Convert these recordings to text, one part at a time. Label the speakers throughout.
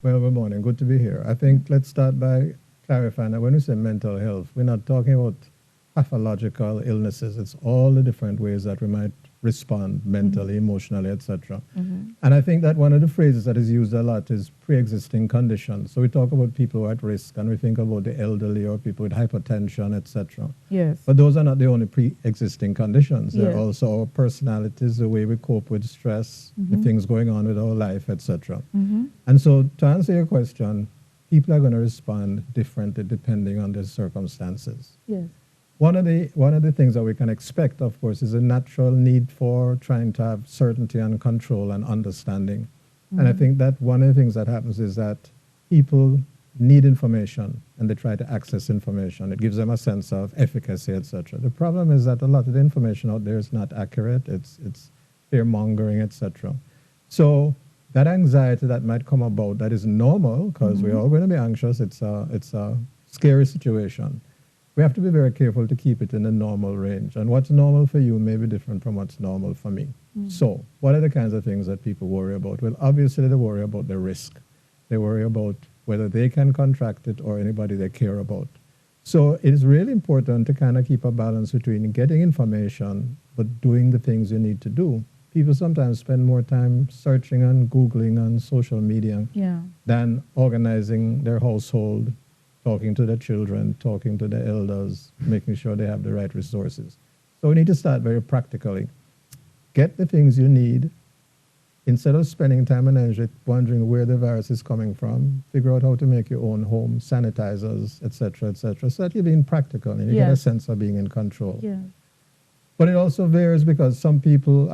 Speaker 1: Well, good morning. Good to be here. I think let's start by clarifying that when we say mental health, we're not talking about pathological illnesses. It's all the different ways that we might respond mentally, emotionally, etc. And I think that one of the phrases that is used a lot is pre-existing conditions. So we talk about people who are at risk, and we think about the elderly or people with hypertension, etc.
Speaker 2: Yes.
Speaker 1: But those are not the only pre-existing conditions. There are
Speaker 2: Yes.
Speaker 1: also our personalities, the way we cope with stress, the things going on with our life, etc. And so, to answer your question, people are going to respond differently depending on their circumstances.
Speaker 2: Yes.
Speaker 1: One of the things that we can expect, of course, is a natural need for trying to have certainty and control and understanding. And I think that one of the things that happens is that people need information and they try to access information. It gives them a sense of efficacy, etc. The problem is that a lot of the information out there is not accurate. It's fear mongering, etc. So that anxiety that might come about, that is normal because we're all going to be anxious. It's a scary situation. We have to be very careful to keep it in the normal range. And what's normal for you may be different from what's normal for me. So what are the kinds of things that people worry about? Well, obviously they worry about the risk. They worry about whether they can contract it or anybody they care about. So it is really important to kind of keep a balance between getting information but doing the things you need to do. People sometimes spend more time searching and Googling on social media
Speaker 2: Yeah.
Speaker 1: than organizing their household, talking to their children, talking to the elders, making sure they have the right resources. So we need to start very practically. Get the things you need. Instead of spending time and energy wondering where the virus is coming from, figure out how to make your own home, sanitizers, etc., so that you're being practical and you get a
Speaker 2: Yes.
Speaker 1: sense of being in control.
Speaker 2: Yeah.
Speaker 1: But it also varies because some people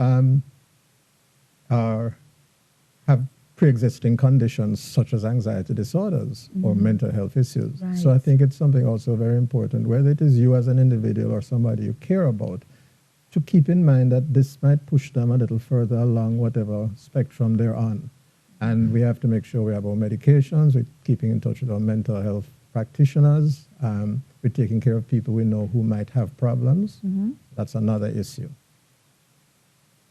Speaker 1: have pre-existing conditions such as anxiety disorders or mental health issues. So I
Speaker 2: Right.
Speaker 1: think it's something also very important, whether it is you as an individual or somebody you care about, to keep in mind that this might push them a little further along whatever spectrum they're on. And we have to make sure we have our medications, we're keeping in touch with our mental health practitioners, we're taking care of people we know who might have problems. That's another issue.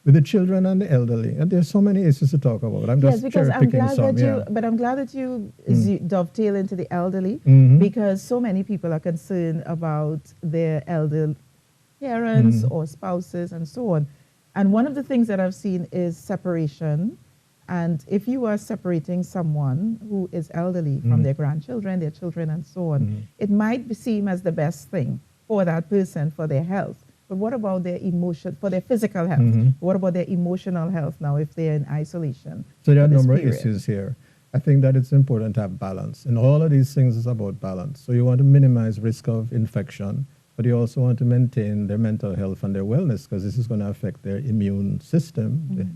Speaker 1: With the children and the elderly, and there's so many issues to talk about. I'm
Speaker 2: Yes,
Speaker 1: just
Speaker 2: because
Speaker 1: cherry
Speaker 2: I'm
Speaker 1: picking
Speaker 2: glad
Speaker 1: some.
Speaker 2: that
Speaker 1: Yeah.
Speaker 2: I'm glad that you dovetail into the elderly
Speaker 1: Mhm.
Speaker 2: because so many people are concerned about their elder parents or spouses and so on. And one of the things that I've seen is separation. And if you are separating someone who is elderly from their grandchildren, their children, and so on, it might seem as the best thing for that person for their health. But what about their emotion, for their physical health? What about their emotional health now if they're in isolation?
Speaker 1: So there are
Speaker 2: for
Speaker 1: a
Speaker 2: this
Speaker 1: number of
Speaker 2: period?
Speaker 1: issues here. I think that it's important to have balance. And all of these things is about balance. So you want to minimize risk of infection, but you also want to maintain their mental health and their wellness because this is going to affect their immune system. The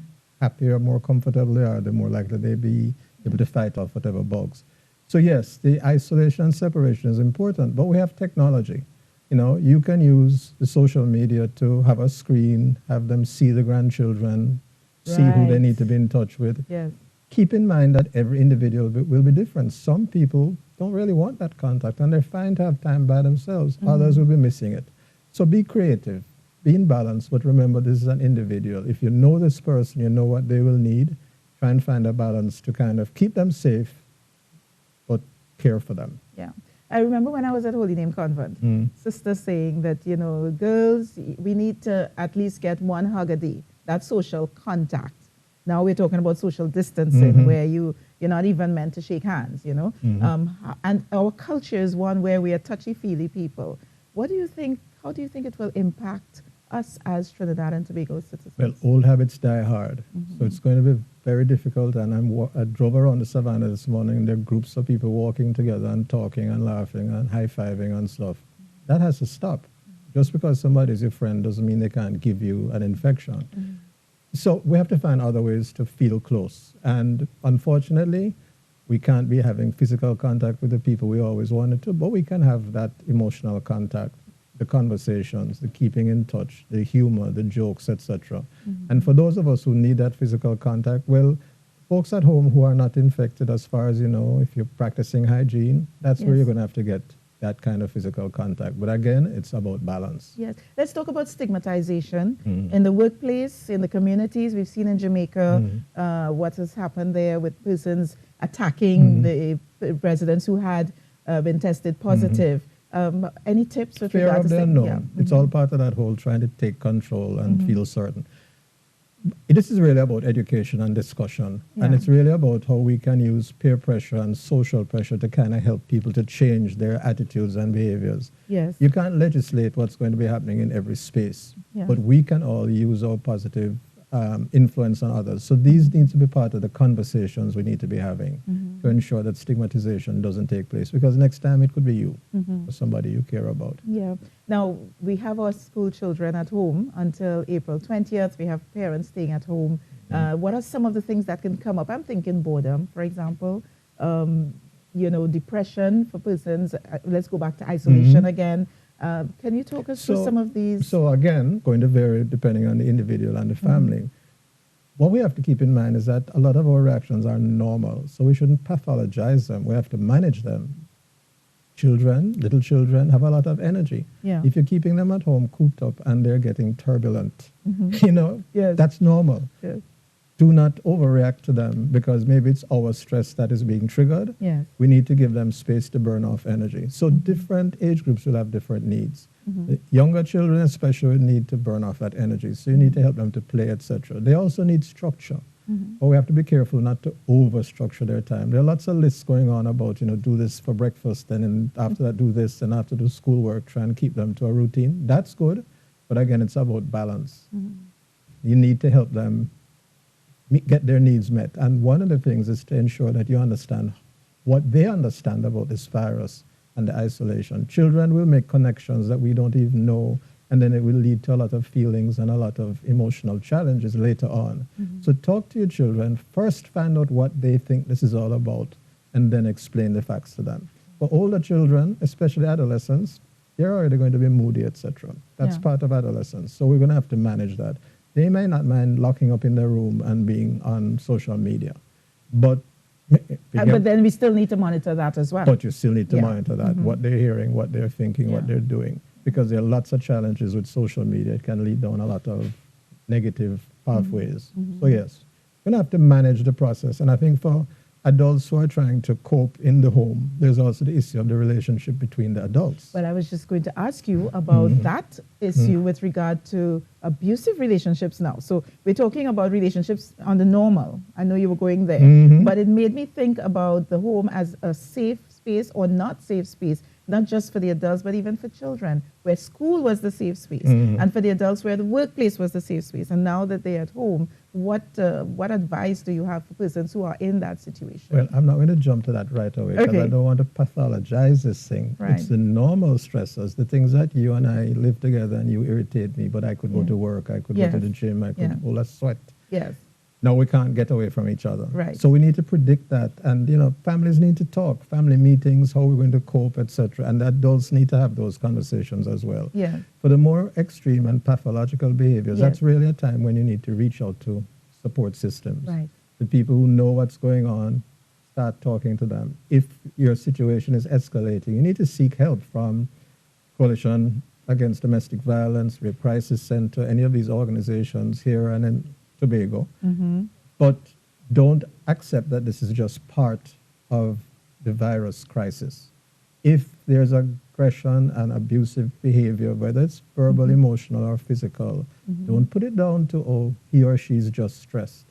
Speaker 1: happier, more comfortable they are, the more likely they be able to fight off whatever bugs. So yes, the isolation and separation is important, but we have technology. You know, you can use the social media to have a screen, have them see the grandchildren, see who they
Speaker 2: Right.
Speaker 1: need to be in touch with.
Speaker 2: Yes.
Speaker 1: Keep in mind that every individual will be different. Some people don't really want that contact and they're fine to have time by themselves. Others will be missing it. So be creative, be in balance, but remember this is an individual. If you know this person, you know what they will need, try and find a balance to kind of keep them safe, but care for them.
Speaker 2: Yeah. I remember when I was at Holy Name Convent, sister saying that, you know, girls, we need to at least get one hug a day. That's social contact. Now we're talking about social distancing where you're not even meant to shake hands, you know. And our culture is one where we are touchy-feely people. What do you think, how do you think it will impact us as Trinidad and Tobago citizens?
Speaker 1: Well, old habits die hard. So it's going to be very difficult. And I drove around the savannah this morning, and there are groups of people walking together and talking and laughing and high-fiving and stuff. That has to stop. Just because somebody is your friend doesn't mean they can't give you an infection. So we have to find other ways to feel close. And unfortunately, we can't be having physical contact with the people we always wanted to, but we can have that emotional contact, the conversations, the keeping in touch, the humor, the jokes, etc. And for those of us who need that physical contact, well, folks at home who are not infected, as far as you know, if you're practicing hygiene, that's where
Speaker 2: Yes.
Speaker 1: you're going to have to get that kind of physical contact. But again, it's about balance.
Speaker 2: Yes. Let's talk about stigmatization in the workplace, in the communities. We've seen in Jamaica what has happened there with persons attacking the residents who had been tested positive. Any tips with
Speaker 1: Fear
Speaker 2: regard
Speaker 1: of
Speaker 2: to
Speaker 1: the
Speaker 2: saying,
Speaker 1: unknown. It's all part of that whole trying to take control and feel certain. This is really about education and discussion. And it's really about how we can use peer pressure and social pressure to kind of help people to change their attitudes and behaviors.
Speaker 2: Yes.
Speaker 1: You can't legislate what's going to be happening in every space,
Speaker 2: Yeah.
Speaker 1: but we can all use our positive influence on others. So these need to be part of the conversations we need to be having to ensure that stigmatization doesn't take place, because next time it could be you or somebody you care about.
Speaker 2: Yeah. Now, we have our school children at home until April 20th. We have parents staying at home. What are some of the things that can come up? I'm thinking boredom, for example. Depression for persons. Let's go back to isolation again. Can you talk us through some of these?
Speaker 1: So again, going to vary depending on the individual and the family. What we have to keep in mind is that a lot of our reactions are normal, so we shouldn't pathologize them. We have to manage them. Little children have a lot of energy.
Speaker 2: Yeah.
Speaker 1: If you're keeping them at home cooped up and they're getting turbulent,
Speaker 2: Yes.
Speaker 1: that's normal.
Speaker 2: Yes.
Speaker 1: Do not overreact to them, because maybe it's our stress that is being triggered.
Speaker 2: Yes.
Speaker 1: We need to give them space to burn off energy. So different age groups will have different needs. The younger children especially need to burn off that energy. So you need to help them to play, etc. They also need structure. But we have to be careful not to over-structure their time. There are lots of lists going on about, do this for breakfast, and after that do this, and after do schoolwork, try and keep them to a routine. That's good. But again, it's about balance. You need to help them get their needs met. And one of the things is to ensure that you understand what they understand about this virus and the isolation. Children will make connections that we don't even know, and then it will lead to a lot of feelings and a lot of emotional challenges later on. So talk to your children. First, find out what they think this is all about, and then explain the facts to them. For older children, especially adolescents, they're already going to be moody, etc. That's part of adolescence. So we're going to have to manage that. They may not mind locking up in their room and being on social media, but
Speaker 2: then we still need to monitor that as well.
Speaker 1: But you still need to monitor that, what they're hearing, what they're thinking, what they're doing, because there are lots of challenges with social media. It can lead down a lot of negative pathways. So yes, we're going to have to manage the process. And I think for adults who are trying to cope in the home, there's also the issue of the relationship between the adults.
Speaker 2: Well, I was just going to ask you about that issue with regard to abusive relationships now. So we're talking about relationships on the normal. I know you were going there, but it made me think about the home as a safe space or not safe space, not just for the adults, but even for children, where school was the safe space, and for the adults where the workplace was the safe space. And now that they're at home, what advice do you have for persons who are in that situation?
Speaker 1: Well, I'm not going to jump to that right away, because I don't want to pathologize this thing.
Speaker 2: Right.
Speaker 1: It's the normal stressors, the things that you and I live together and you irritate me, but I could go to work, I could go to the gym, I could pull a sweat.
Speaker 2: Yes.
Speaker 1: No, we can't get away from each other.
Speaker 2: Right.
Speaker 1: So we need to predict that. And, families need to talk, family meetings, how we're going to cope, etc. And adults need to have those conversations as well.
Speaker 2: Yeah.
Speaker 1: For the more extreme and pathological behaviors,
Speaker 2: Yes.
Speaker 1: that's really a time when you need to reach out to support systems.
Speaker 2: Right.
Speaker 1: The people who know what's going on, start talking to them. If your situation is escalating, you need to seek help from Coalition Against Domestic Violence, Rape Crisis Center, any of these organizations here and in Tobago. But don't accept that this is just part of the virus crisis. If there's aggression and abusive behavior, whether it's verbal, emotional, or physical, don't put it down to, oh, he or she's just stressed.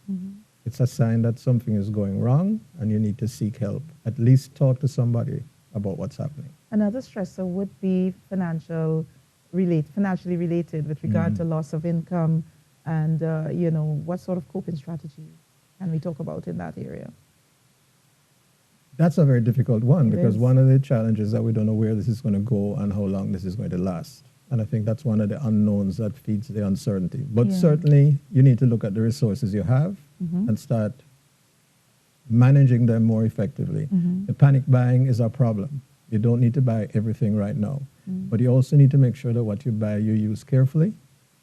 Speaker 1: It's a sign that something is going wrong and you need to seek help. At least talk to somebody about what's happening.
Speaker 2: Another stressor would be financially related with regard to loss of income, and what sort of coping strategies can we talk about in that area?
Speaker 1: That's a very difficult one, because
Speaker 2: is.
Speaker 1: one of the challenges that we don't know where this is going to go and how long this is going to last. And I think that's one of the unknowns that feeds the uncertainty. But certainly you need to look at the resources you have and start managing them more effectively. The panic buying is a problem. You don't need to buy everything right now. But you also need to make sure that what you buy you use carefully,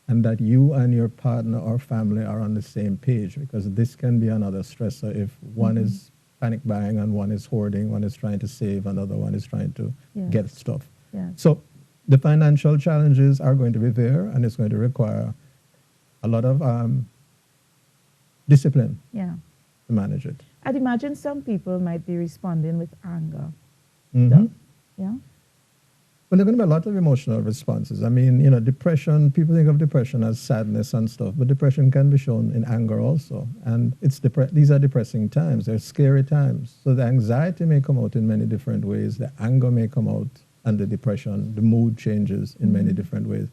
Speaker 1: and that you and your partner or family are on the same page, because this can be another stressor if one is panic buying and one is hoarding, one is trying to save, another one is trying to get stuff.
Speaker 2: Yes.
Speaker 1: So the financial challenges are going to be there, and it's going to require a lot of discipline to manage it.
Speaker 2: I'd imagine some people might be responding with anger.
Speaker 1: Mm-hmm.
Speaker 2: Yeah.
Speaker 1: Well, there are going to be a lot of emotional responses. I mean, depression, people think of depression as sadness and stuff, but depression can be shown in anger also. And these are depressing times. They're scary times. So the anxiety may come out in many different ways. The anger may come out, and the depression, the mood changes in many different ways.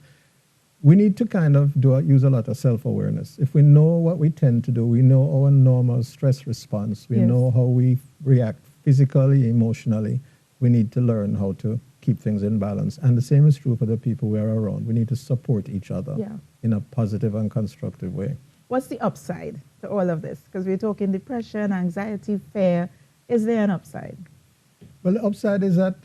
Speaker 1: We need to kind of use a lot of self-awareness. If we know what we tend to do, we know our normal stress response, we know how we react physically, emotionally, we need to learn how to keep things in balance. And the same is true for the people we are around. We need to support each other in a positive and constructive way.
Speaker 2: What's the upside to all of this? Because we're talking depression, anxiety, fear. Is there an upside?
Speaker 1: Well, the upside is that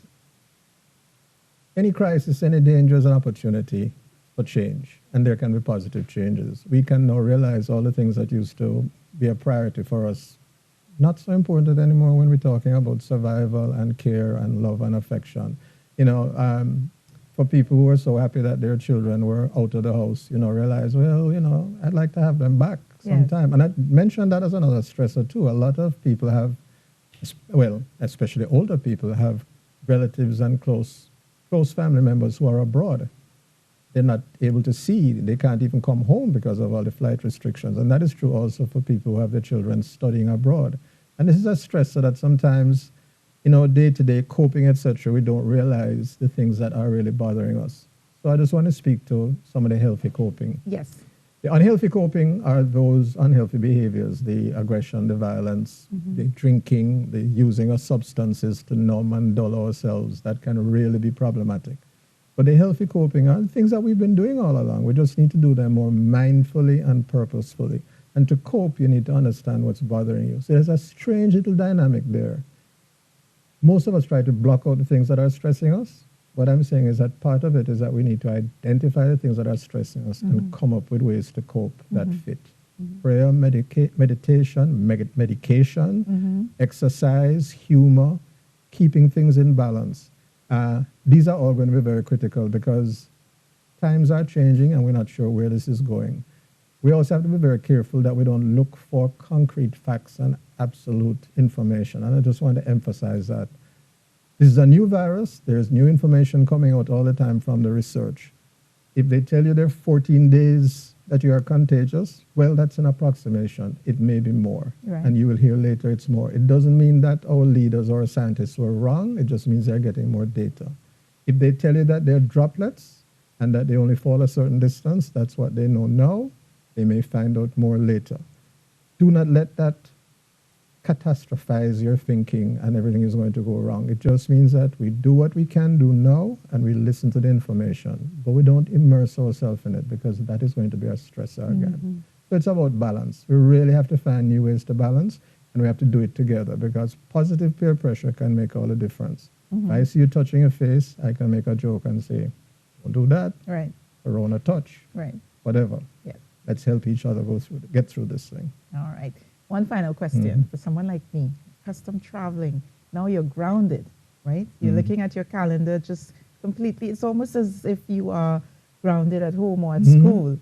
Speaker 1: any crisis, any danger is an opportunity for change, and there can be positive changes. We can now realize all the things that used to be a priority for us, not so important anymore when we're talking about survival and care and love and affection. For people who are so happy that their children were out of the house, realize, well, I'd like to have them back sometime. And I mentioned that as another stressor too. A lot of people have, well, especially older people, have relatives and close family members who are abroad. They're not able to see, they can't even come home because of all the flight restrictions. And that is true also for people who have their children studying abroad. And this is a stressor that sometimes, day-to-day coping, etc., we don't realize the things that are really bothering us. So I just want to speak to some of the healthy coping.
Speaker 2: Yes.
Speaker 1: The unhealthy coping are those unhealthy behaviors, the aggression, the violence, the drinking, the using of substances to numb and dull ourselves. That can really be problematic. But the healthy coping are things that we've been doing all along. We just need to do them more mindfully and purposefully. And to cope, you need to understand what's bothering you. So there's a strange little dynamic there. Most of us try to block out the things that are stressing us. What I'm saying is that part of it is that we need to identify the things that are stressing us and come up with ways to cope that fit. Prayer, meditation, medication, exercise, humor, keeping things in balance. These are all going to be very critical because times are changing and we're not sure where this is going. We also have to be very careful that we don't look for concrete facts and absolute information. And I just want to emphasize that. This is a new virus. There's new information coming out all the time from the research. If they tell you there are 14 days that you are contagious, well, that's an approximation. It may be more. Right. And you will hear later it's more. It doesn't mean that our leaders or scientists were wrong. It just means they're getting more data. If they tell you that they're droplets and that they only fall a certain distance, that's what they know now. They may find out more later. Do not let that catastrophize your thinking and everything is going to go wrong. It just means that we do what we can do now and we listen to the information, but we don't immerse ourselves in it because that is going to be a stressor again. So it's about balance. We really have to find new ways to balance and we have to do it together because positive peer pressure can make all the difference. If I see you touching your face, I can make a joke and say, don't do that.
Speaker 2: Right.
Speaker 1: Corona touch.
Speaker 2: Right.
Speaker 1: Whatever.
Speaker 2: Yes.
Speaker 1: Let's help each other get through this thing.
Speaker 2: All right. One final question for someone like me, custom traveling. Now you're grounded, right? You're looking at your calendar just completely. It's almost as if you are grounded at home or at school.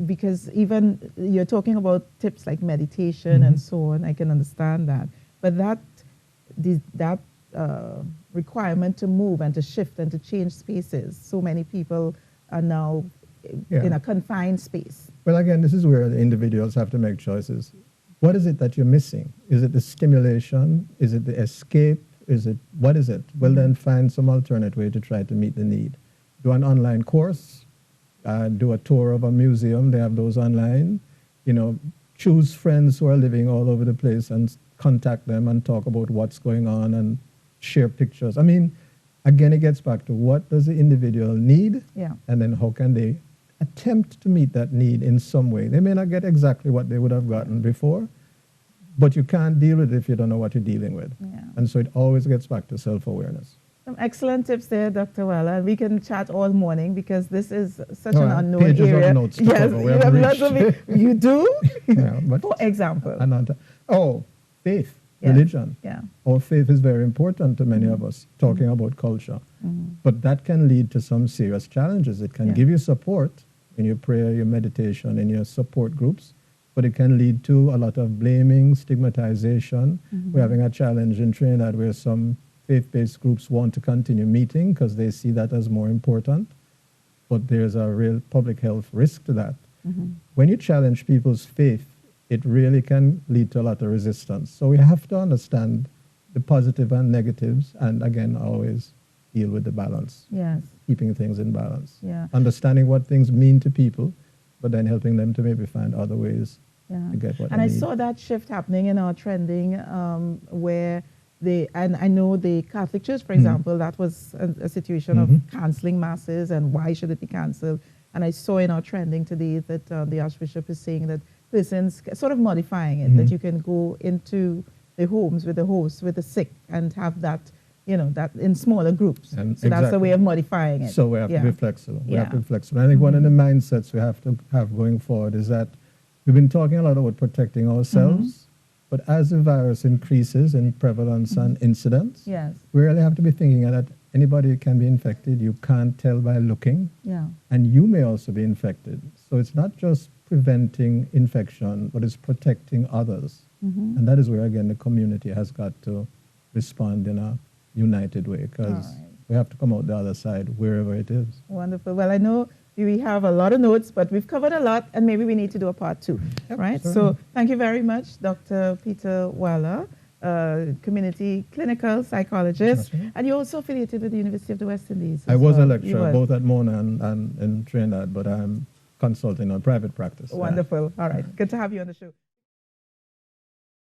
Speaker 2: Because even you're talking about tips like meditation and so on, I can understand that. But that requirement to move and to shift and to change spaces, so many people are now in a confined space.
Speaker 1: Well, again, this is where the individuals have to make choices. What is it that you're missing? Is it the stimulation? Is it the escape? What is it? Well, then find some alternate way to try to meet the need. Do an online course, do a tour of a museum. They have those online. Choose friends who are living all over the place and contact them and talk about what's going on and share pictures. I mean, again, it gets back to what does the individual need? And then how can they attempt to meet that need in some way. They may not get exactly what they would have gotten before, but you can't deal with it if you don't know what you're dealing with. And so it always gets back to self-awareness.
Speaker 2: Some excellent tips there, Dr. Weller. We can chat all morning because this is such an unknown
Speaker 1: pages
Speaker 2: area.
Speaker 1: Of notes to cover.
Speaker 2: You have lots of it. You do? For example.
Speaker 1: Faith. Religion. Our faith is very important to many of us, talking about culture. But that can lead to some serious challenges. It can give you support in your prayer, your meditation, in your support groups. but it can lead to a lot of blaming, stigmatization. We're having a challenge in Trinidad where some faith-based groups want to continue meeting because they see that as more important, but there's a real public health risk to that. When you challenge people's faith, it really can lead to a lot of resistance. So we have to understand the positive and negatives, and again, always deal with the balance.
Speaker 2: Yes.
Speaker 1: Keeping things in balance.
Speaker 2: Yeah.
Speaker 1: Understanding what things mean to people, but then helping them to maybe find other ways to get what
Speaker 2: and
Speaker 1: they
Speaker 2: I
Speaker 1: need.
Speaker 2: saw that shift happening in our trending where and I know the Catholic Church, for example, that was a situation of cancelling masses and why should it be cancelled. And I saw in our trending today that the Archbishop is saying that persons, sort of modifying it, that you can go into the homes with the hosts, with the sick, and have that, that in smaller groups.
Speaker 1: And
Speaker 2: so that's a way of modifying it.
Speaker 1: So we have to be flexible. We have to be flexible. I think one of the mindsets we have to have going forward is that we've been talking a lot about protecting ourselves, but as the virus increases in prevalence and incidence, we really have to be thinking that anybody can be infected. You can't tell by looking, and you may also be infected. So it's not just preventing infection, but it's protecting others. And that is where, again, the community has got to respond in a united way, because we have to come out the other side wherever it is.
Speaker 2: Wonderful. Well, I know we have a lot of notes, but we've covered a lot, and maybe we need to do a part 2, right? Certainly. So thank you very much, Dr. Peter Waller, community clinical psychologist, and you're also affiliated with the University of the West Indies.
Speaker 1: I was a lecturer both at Mona and in Trinidad, but I'm consulting on private practice.
Speaker 2: Wonderful. All right. Good to have you on the show.